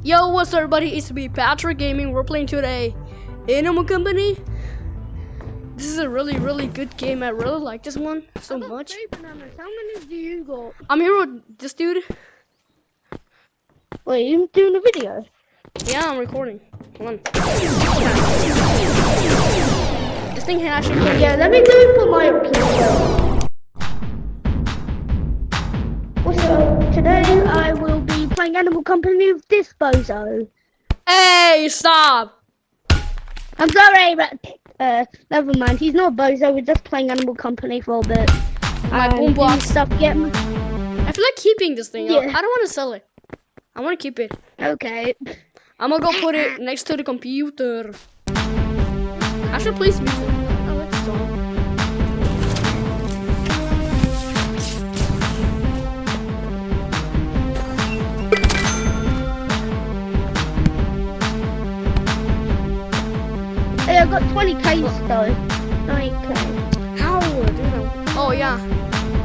Yo, what's up, everybody? It's me, Patrick Gaming. We're playing today Animal Company. This is a really good game. I really like this one so much. How many do you got? I'm here with this dude. Wait, you doing a video? Yeah, I'm recording. Hold on. This thing actually. Yeah, let me do it for my computer. So today I will be playing Animal Company with this bozo. Hey, stop! I'm sorry, but never mind. He's not a bozo. We're just playing Animal Company for a bit. My boombox stuff. Yeah. I feel like keeping this thing. Yeah. I don't want to sell it. I want to keep it. Okay. I'm gonna go put it next to the computer. I should play some music. I like this song. Hey, I got 20k though. 20k. How? Oh yeah.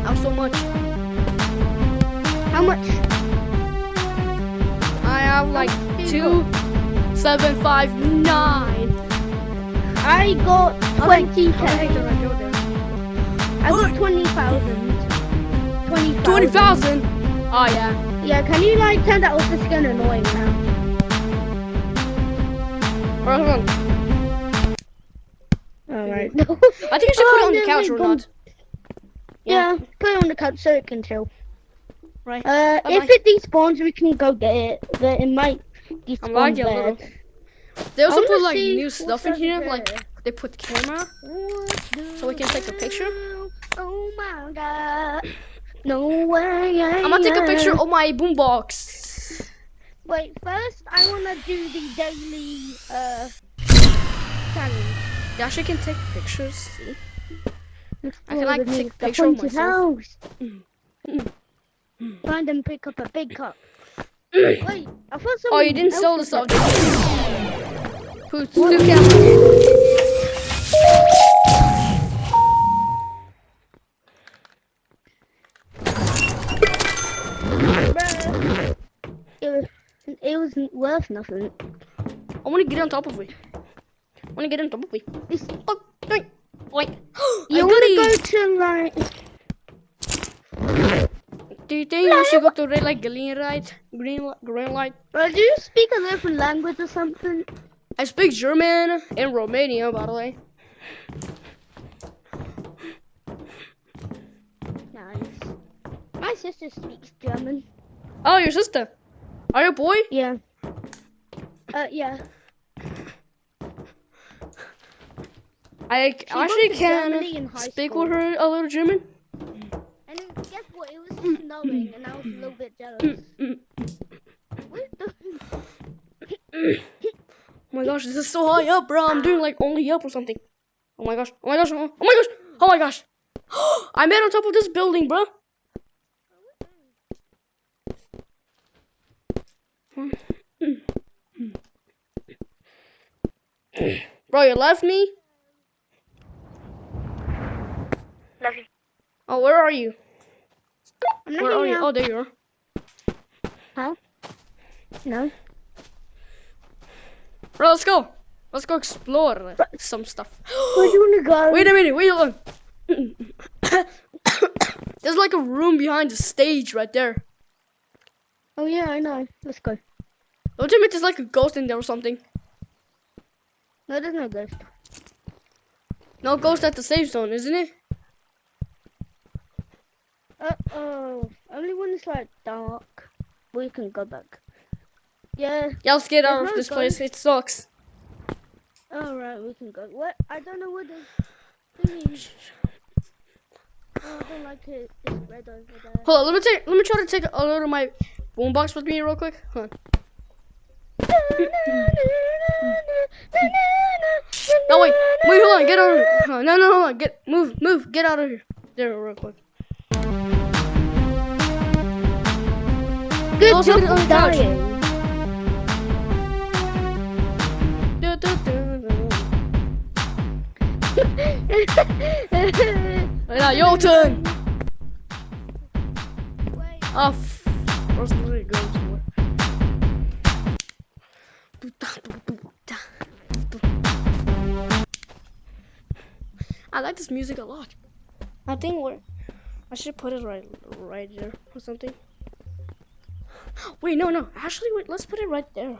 How so much? How much? I have like 2,759. I got 20k. I got 20,000. 20,000? Oh yeah. Yeah, can you like turn that off? It's getting annoying now. Alright, hold on. Alright. I think I should put it on the couch or not. Yeah, put it on the couch so it can chill. Right. If it despawns, we can go get it. But it might despawn. I'm lagging a little. They also put like see new stuff in what's here, over like there. they put the camera, so we can take a picture. Oh my god. No way. I'm gonna take a picture of my boombox. Wait, first I wanna do the daily challenge. Yeah, actually can take pictures, see? I can Explore like the take a the picture of haunted myself. house. Find and pick up a big cup. Wait, I thought someone Oh, you didn't sell the else stuff. did Who's two cameras? that. It wasn't worth nothing. I wanna get on top of it. I wanna get on top of it. Oh, wait. You wanna go to like... Do you think we should go to red light, green light, green light? Bro, do you speak a different language or something? I speak German and Romania, by the way. Nice. My sister speaks German. Oh, your sister. Are you a boy? Yeah. Yeah. I She actually went to Germany in can high speak school. with her a little German. And then guess what? It was snowing, and I was a little bit jealous. What the? Oh my gosh, this is so high up, bro. I'm doing like only up or something. Oh my gosh. Oh my gosh. Oh my gosh. Oh my gosh. I made on top of this building, bro. Bro, you left me? Love you. Oh, where are you? I'm not Where are here you? now. Oh, there you are. Huh? No. Bro, let's go. Let's go explore some stuff. Where do you wanna go? Wait a minute. Wait a minute. There's like a room behind the stage right there. Oh yeah, I know. Let's go. Don't you admit there's like a ghost in there or something? No, there's no ghost. No ghost at the safe zone, isn't it? Oh. Only when it's like dark. We can go back. Yeah. Yeah, let's get out There's of no this place. ghost. It sucks. Alright, we can go. What? I don't know what this thing is. Oh, I don't like it. It's red over there. Hold on, let me try to take a load of my boombox with me real quick. Hold on. No wait, hold on, get out of here. No, hold on, move, get out of here. There, real quick. Good Also, job on the of couch. dying. Yeah, your turn. Wait. Oh, where's the go to? like this music a lot. I think I should put it right there or something. Wait, no. Actually, wait. Let's put it right there.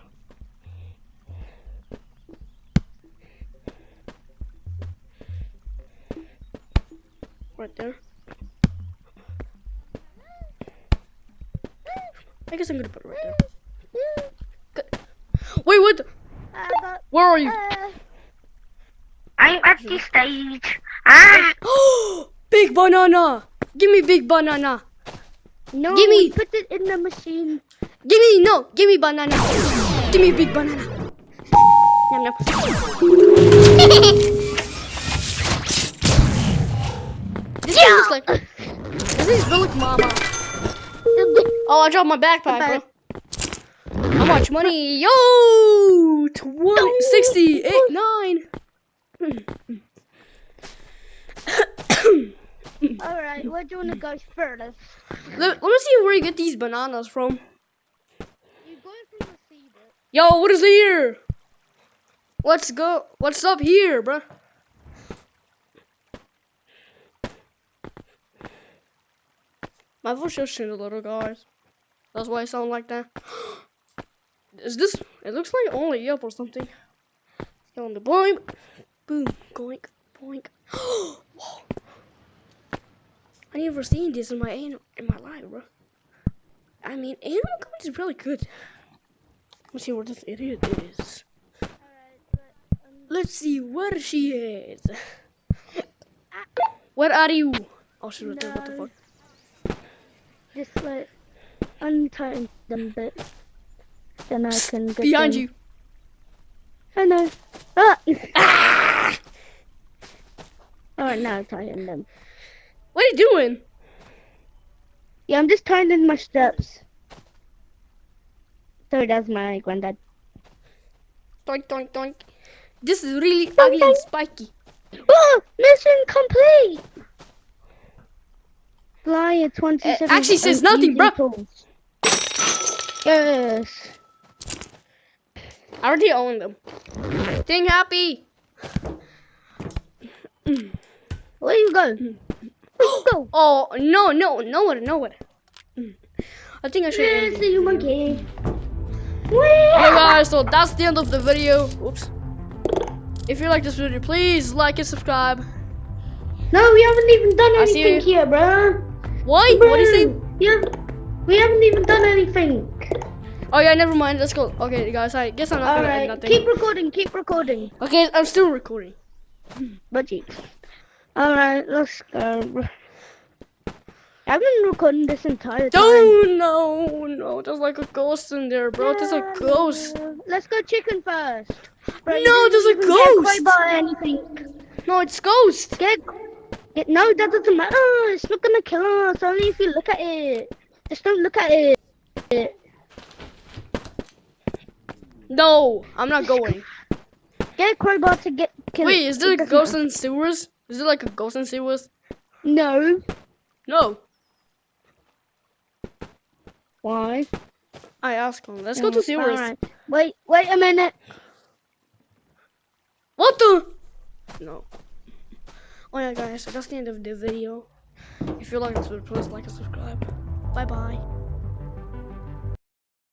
Right there. I guess I'm gonna put it right there. Good. Wait, what? Where are you? I'm at the stage. Big banana! Give me big banana! No, Give me. put it in the machine. Give me banana! Give me big banana! Yum yum. This thing looks like. This thing's built like mama. Oh, I dropped my backpack, bro. How much money? Yo! 68, 9. Alright, where do you want to go furthest? Let me see where you get these bananas from. You're going from the sea, bro. Yo, what is here? Let's go. What's up here, bruh? My voice just changed a little, guys. That's why I sound like that. Is this? It looks like only up or something. Let's go on the boing. Boom. Goink. Boink. Whoa. I never seen this in my life, bro. I mean, Animal Comedy is really good. Let's see where this idiot is. Let's see where she is. Where are you? Oh, she's right there. What the fuck? Just like untie them bits. Then I can get Behind them. you. I know. Ah! Alright, now tying them. What are you doing? Yeah, I'm just tying in my steps. Sorry, that's my granddad. Doink, doink, doink. This is really ugly and spiky. Oh, mission complete! Fly at 27. It actually says nothing, bro. Yes. I already own them. Ding happy. Where you go? Where you go? Oh, nowhere. I think I should end See you, monkey. Hey guys, so that's the end of the video. Oops. If you like this video, please like and subscribe. No, we haven't even done I see anything you. here, bro. What? Bro, What do you say? Yeah, we haven't even done anything. Oh yeah, never mind. Let's go. Okay, guys, I guess I'm not gonna end Alright, nothing. keep recording. Okay, I'm still recording. Budgie. Alright, let's go. I've been recording this entire time. No, there's like a ghost in there, bro. There's a ghost. Let's go chicken first. Bro, you No, didn't there's a even ghost. Get crowbar or anything. No, it's ghost. No, that doesn't matter. It's not gonna kill us. Only if you look at it. Just don't look at it. No, I'm not going. Get a crowbar to kill it. Wait, is there It a doesn't ghost matter. in sewers? Is there like a ghost in sewers? No. No. Why? I asked him. Let's go to sewers. Alright. Wait a minute. What the? No. Oh yeah, guys, so that's the end of the video. If you like this video, please like and subscribe. Bye bye.